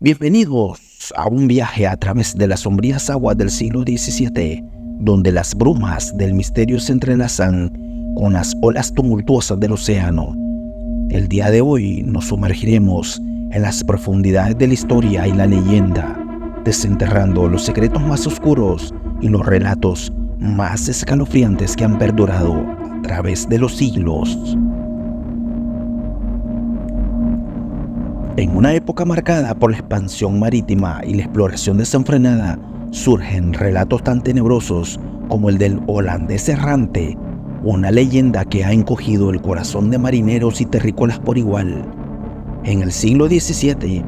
Bienvenidos a un viaje a través de las sombrías aguas del siglo XVII, donde las brumas del misterio se entrelazan con las olas tumultuosas del océano. El día de hoy nos sumergiremos en las profundidades de la historia y la leyenda, desenterrando los secretos más oscuros y los relatos más escalofriantes que han perdurado a través de los siglos. En una época marcada por la expansión marítima y la exploración desenfrenada, surgen relatos tan tenebrosos como el del holandés errante, una leyenda que ha encogido el corazón de marineros y terrícolas por igual. En el siglo XVII,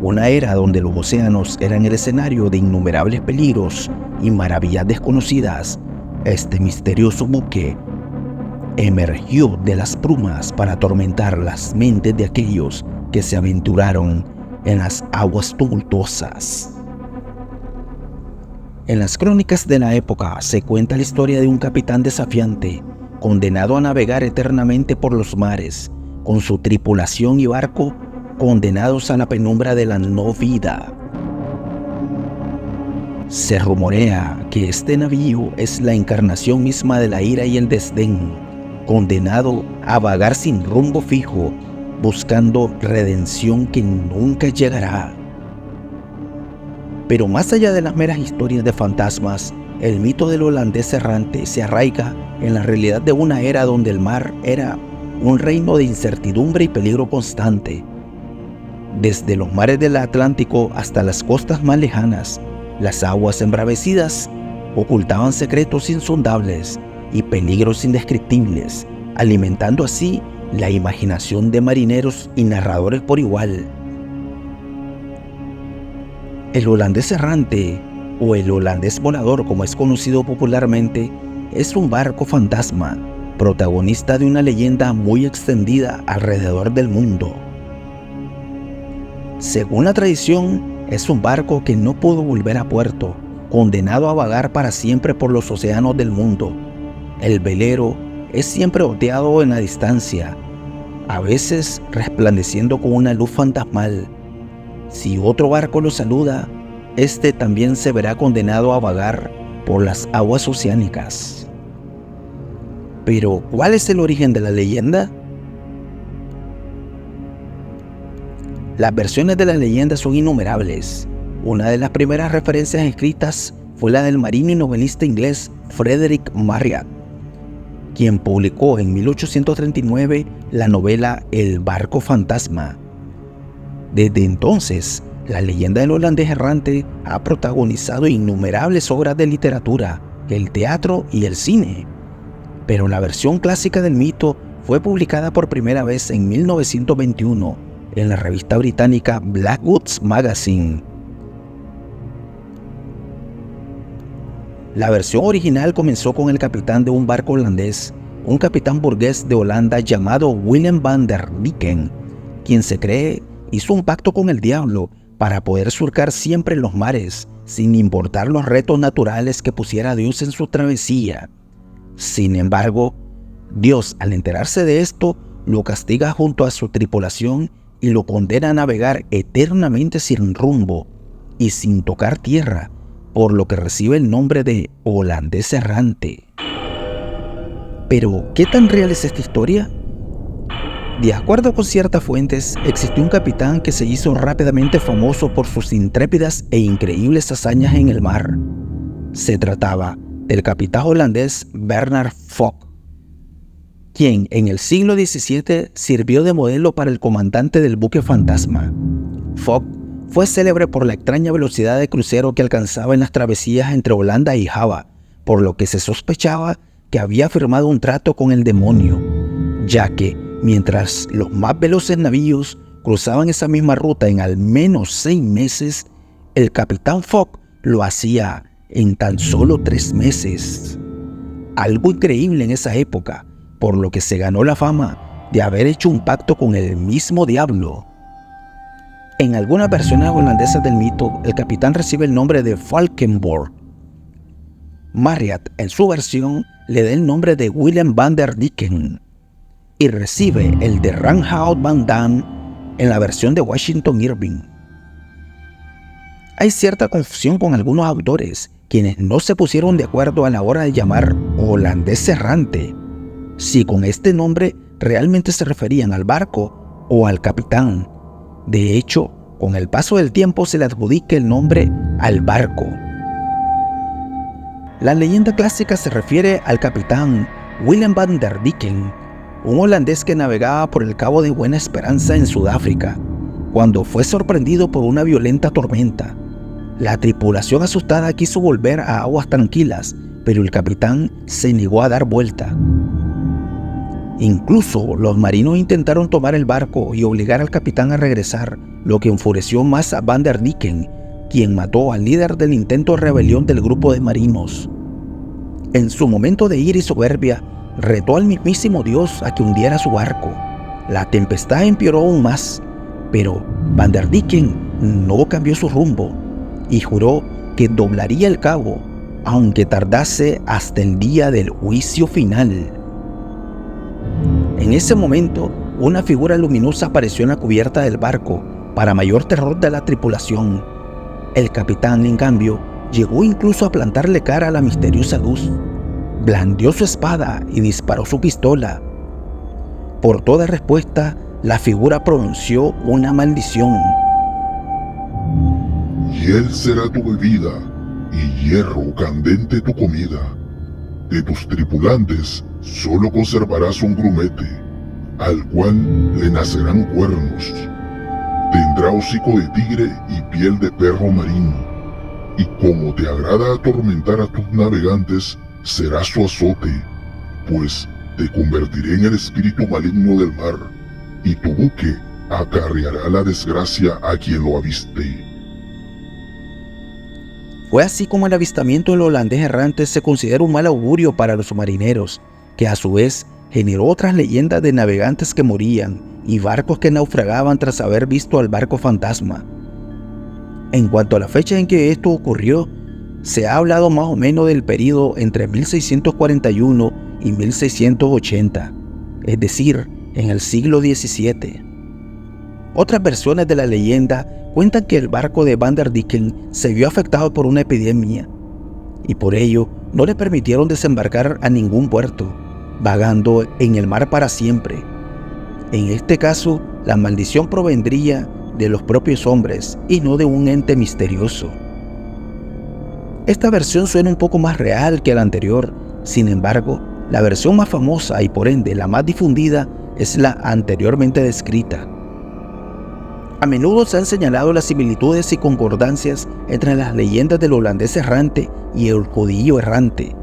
una era donde los océanos eran el escenario de innumerables peligros y maravillas desconocidas, este misterioso buque emergió de las brumas para atormentar las mentes de aquellos que se aventuraron en las aguas tumultuosas. En las crónicas de la época se cuenta la historia de un capitán desafiante, condenado a navegar eternamente por los mares, con su tripulación y barco condenados a la penumbra de la no vida. Se rumorea que este navío es la encarnación misma de la ira y el desdén, condenado a vagar sin rumbo fijo, buscando redención que nunca llegará. Pero más allá de las meras historias de fantasmas, el mito del holandés errante se arraiga en la realidad de una era donde el mar era un reino de incertidumbre y peligro constante. Desde los mares del Atlántico hasta las costas más lejanas, las aguas embravecidas ocultaban secretos insondables y peligros indescriptibles, alimentando así la imaginación de marineros y narradores por igual. El holandés errante, o el holandés volador como es conocido popularmente, es un barco fantasma, protagonista de una leyenda muy extendida alrededor del mundo. Según la tradición, es un barco que no pudo volver a puerto, condenado a vagar para siempre por los océanos del mundo. El velero es siempre oteado en la distancia, a veces resplandeciendo con una luz fantasmal. Si otro barco lo saluda, este también se verá condenado a vagar por las aguas oceánicas. Pero, ¿cuál es el origen de la leyenda? Las versiones de la leyenda son innumerables. Una de las primeras referencias escritas fue la del marino y novelista inglés Frederick Marryat, quien publicó en 1839 la novela El barco fantasma. Desde entonces, la leyenda del holandés errante ha protagonizado innumerables obras de literatura, el teatro y el cine. Pero la versión clásica del mito fue publicada por primera vez en 1921 en la revista británica Blackwood's Magazine. La versión original comenzó con el capitán de un barco holandés, un capitán burgués de Holanda llamado Willem van der Decken, quien se cree hizo un pacto con el diablo para poder surcar siempre los mares, sin importar los retos naturales que pusiera Dios en su travesía. Sin embargo, Dios, al enterarse de esto, lo castiga junto a su tripulación y lo condena a navegar eternamente sin rumbo y sin tocar tierra, por lo que recibe el nombre de holandés errante. Pero, ¿qué tan real es esta historia? De acuerdo con ciertas fuentes, existió un capitán que se hizo rápidamente famoso por sus intrépidas e increíbles hazañas en el mar. Se trataba del capitán holandés Bernard Fock, quien en el siglo XVII sirvió de modelo para el comandante del buque fantasma. Fock fue célebre por la extraña velocidad de crucero que alcanzaba en las travesías entre Holanda y Java, por lo que se sospechaba que había firmado un trato con el demonio, ya que mientras los más veloces navíos cruzaban esa misma ruta en al menos 6 meses, el capitán Fock lo hacía en tan solo 3 meses. Algo increíble en esa época, por lo que se ganó la fama de haber hecho un pacto con el mismo diablo. En algunas versiones holandesas del mito, el capitán recibe el nombre de Valkenburg. Marryat, en su versión, le da el nombre de Willem van der Decken y recibe el de Ranhout van Dam en la versión de Washington Irving. Hay cierta confusión con algunos autores, quienes no se pusieron de acuerdo a la hora de llamar holandés errante si con este nombre realmente se referían al barco o al capitán. De hecho, con el paso del tiempo se le adjudica el nombre al barco. La leyenda clásica se refiere al capitán Willem van der Decken, un holandés que navegaba por el Cabo de Buena Esperanza en Sudáfrica, cuando fue sorprendido por una violenta tormenta. La tripulación asustada quiso volver a aguas tranquilas, pero el capitán se negó a dar vuelta. Incluso los marinos intentaron tomar el barco y obligar al capitán a regresar, lo que enfureció más a van der Decken, quien mató al líder del intento de rebelión del grupo de marinos. En su momento de ira y soberbia, retó al mismísimo Dios a que hundiera su barco. La tempestad empeoró aún más, pero van der Decken no cambió su rumbo y juró que doblaría el cabo, aunque tardase hasta el día del juicio final. En ese momento, una figura luminosa apareció en la cubierta del barco, para mayor terror de la tripulación. El capitán, en cambio, llegó incluso a plantarle cara a la misteriosa luz. Blandió su espada y disparó su pistola. Por toda respuesta, la figura pronunció una maldición. Hiel será tu bebida, y hierro candente tu comida. De tus tripulantes solo conservarás un grumete, al cual le nacerán cuernos. Tendrá hocico de tigre y piel de perro marino, y como te agrada atormentar a tus navegantes, será su azote, pues te convertiré en el espíritu maligno del mar, y tu buque acarreará la desgracia a quien lo aviste. Fue así como el avistamiento del holandés errante se considera un mal augurio para los marineros, que a su vez generó otras leyendas de navegantes que morían y barcos que naufragaban tras haber visto al barco fantasma. En cuanto a la fecha en que esto ocurrió, se ha hablado más o menos del período entre 1641 y 1680, es decir, en el siglo XVII. Otras versiones de la leyenda cuentan que el barco de van der Decken se vio afectado por una epidemia y por ello no le permitieron desembarcar a ningún puerto, vagando en el mar para siempre. En este caso, la maldición provendría de los propios hombres y no de un ente misterioso. Esta versión suena un poco más real que la anterior. Sin embargo, la versión más famosa y por ende la más difundida es la anteriormente descrita. A menudo se han señalado las similitudes y concordancias entre las leyendas del holandés errante y el judío errante.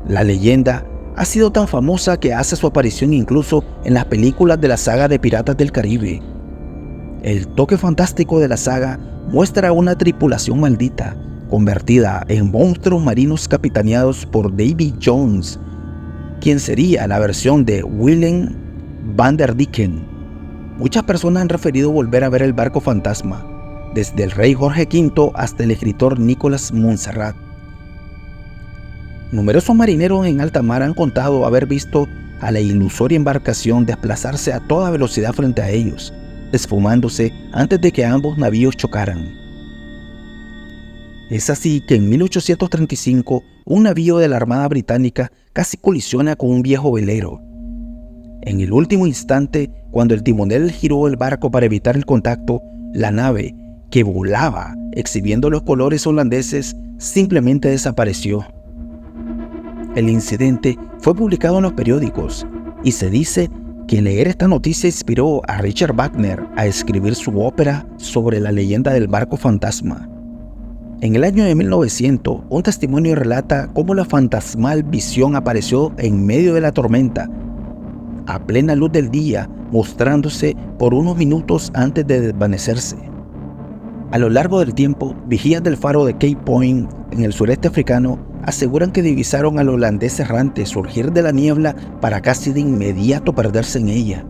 La leyenda ha sido tan famosa que hace su aparición incluso en las películas de la saga de Piratas del Caribe. El toque fantástico de la saga muestra a una tripulación maldita, convertida en monstruos marinos capitaneados por Davy Jones, quien sería la versión de Willem van der Decken. Muchas personas han referido volver a ver el barco fantasma, desde el rey Jorge V hasta el escritor Nicolas Monsarrat. Numerosos marineros en alta mar han contado haber visto a la ilusoria embarcación desplazarse a toda velocidad frente a ellos, esfumándose antes de que ambos navíos chocaran. Es así que en 1835 un navío de la Armada Británica casi colisiona con un viejo velero. En el último instante, cuando el timonel giró el barco para evitar el contacto, la nave, que volaba exhibiendo los colores holandeses, simplemente desapareció. El incidente fue publicado en los periódicos y se dice que leer esta noticia inspiró a Richard Wagner a escribir su ópera sobre la leyenda del barco fantasma. En el año de 1900, un testimonio relata cómo la fantasmal visión apareció en medio de la tormenta, a plena luz del día, mostrándose por unos minutos antes de desvanecerse. A lo largo del tiempo, vigías del faro de Cape Point, en el sureste africano, aseguran que divisaron al holandés errante surgir de la niebla para casi de inmediato perderse en ella.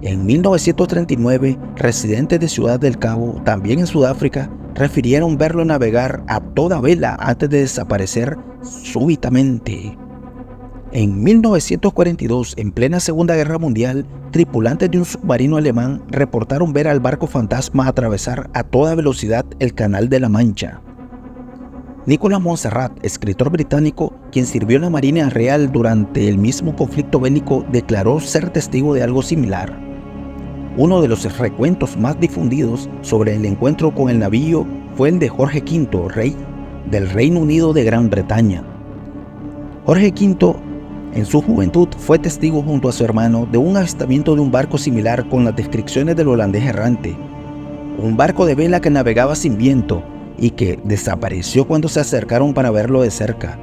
En 1939, residentes de Ciudad del Cabo, también en Sudáfrica, refirieron verlo navegar a toda vela antes de desaparecer súbitamente. En 1942, en plena Segunda Guerra Mundial, tripulantes de un submarino alemán reportaron ver al barco fantasma atravesar a toda velocidad el Canal de la Mancha. Nicholas Monsarrat, escritor británico, quien sirvió en la Marina Real durante el mismo conflicto bélico, declaró ser testigo de algo similar. Uno de los recuentos más difundidos sobre el encuentro con el navío fue el de Jorge V, rey del Reino Unido de Gran Bretaña. Jorge V, en su juventud, fue testigo junto a su hermano de un avistamiento de un barco similar con las descripciones del holandés errante. Un barco de vela que navegaba sin viento y que desapareció cuando se acercaron para verlo de cerca.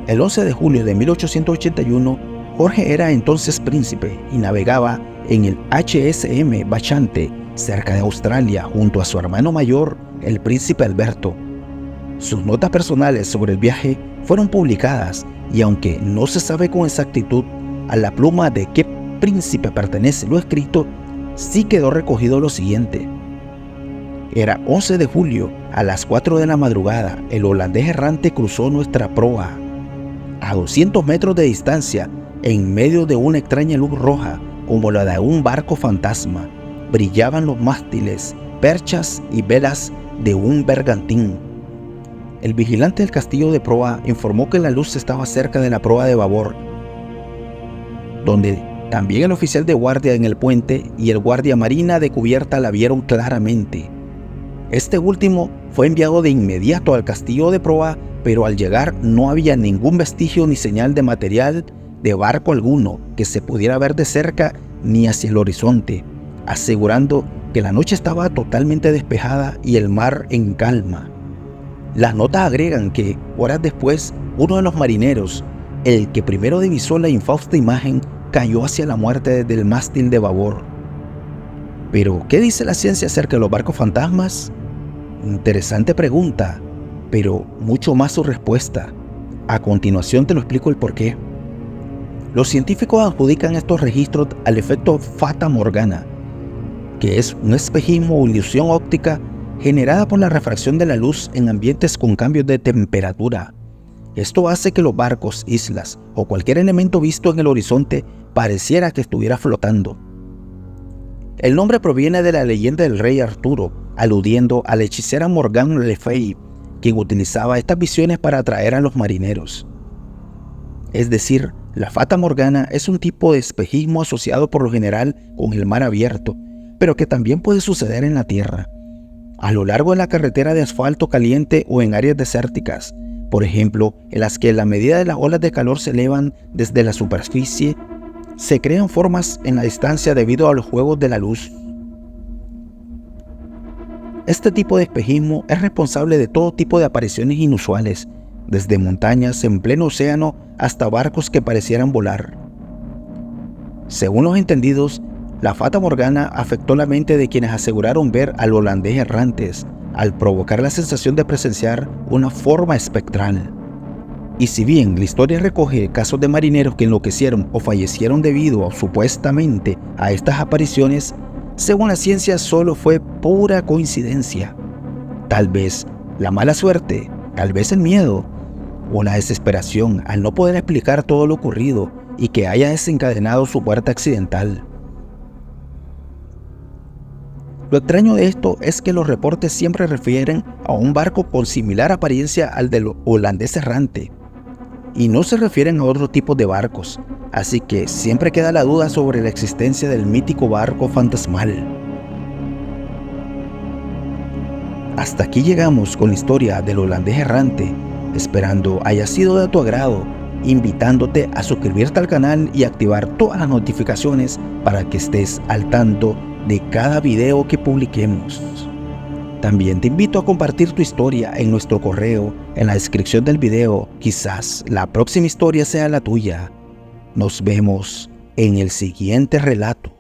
El 11 de julio de 1881, Jorge era entonces príncipe y navegaba en el HSM Bachante, cerca de Australia, junto a su hermano mayor, el príncipe Alberto. Sus notas personales sobre el viaje fueron publicadas y aunque no se sabe con exactitud a la pluma de qué príncipe pertenece lo escrito, sí quedó recogido lo siguiente. Era 11 de julio, a las 4 de la madrugada, el holandés errante cruzó nuestra proa. A 200 metros de distancia, en medio de una extraña luz roja, como la de un barco fantasma, brillaban los mástiles, perchas y velas de un bergantín. El vigilante del castillo de proa informó que la luz estaba cerca de la proa de babor, donde también el oficial de guardia en el puente y el guardia marina de cubierta la vieron claramente. Este último fue enviado de inmediato al castillo de proa, pero al llegar no había ningún vestigio ni señal de material de barco alguno que se pudiera ver de cerca ni hacia el horizonte, asegurando que la noche estaba totalmente despejada y el mar en calma. Las notas agregan que, horas después, uno de los marineros, el que primero divisó la infausta imagen, cayó hacia la muerte desde el mástil de babor. Pero, ¿qué dice la ciencia acerca de los barcos fantasmas? Interesante pregunta, pero mucho más su respuesta. A continuación te lo explico el porqué. Los científicos adjudican estos registros al efecto Fata Morgana, que es un espejismo o ilusión óptica generada por la refracción de la luz en ambientes con cambios de temperatura. Esto hace que los barcos, islas o cualquier elemento visto en el horizonte pareciera que estuviera flotando. El nombre proviene de la leyenda del rey Arturo, aludiendo a la hechicera Morgane Le Fay, quien utilizaba estas visiones para atraer a los marineros. Es decir, la Fata Morgana es un tipo de espejismo asociado por lo general con el mar abierto, pero que también puede suceder en la tierra. A lo largo de la carretera de asfalto caliente o en áreas desérticas, por ejemplo, en las que la medida de las olas de calor se elevan desde la superficie, se crean formas en la distancia debido a los juegos de la luz. Este tipo de espejismo es responsable de todo tipo de apariciones inusuales, desde montañas en pleno océano hasta barcos que parecieran volar. Según los entendidos, la Fata Morgana afectó la mente de quienes aseguraron ver al holandés errantes, al provocar la sensación de presenciar una forma espectral. Y si bien la historia recoge casos de marineros que enloquecieron o fallecieron debido supuestamente a estas apariciones, según la ciencia solo fue pura coincidencia. Tal vez la mala suerte, tal vez el miedo o la desesperación al no poder explicar todo lo ocurrido y que haya desencadenado su muerte accidental. Lo extraño de esto es que los reportes siempre refieren a un barco con similar apariencia al del holandés errante, y no se refieren a otro tipo de barcos, así que siempre queda la duda sobre la existencia del mítico barco fantasmal. Hasta aquí llegamos con la historia del holandés errante, esperando haya sido de tu agrado, invitándote a suscribirte al canal y activar todas las notificaciones para que estés al tanto de cada video que publiquemos. También te invito a compartir tu historia en nuestro correo en la descripción del video. Quizás la próxima historia sea la tuya. Nos vemos en el siguiente relato.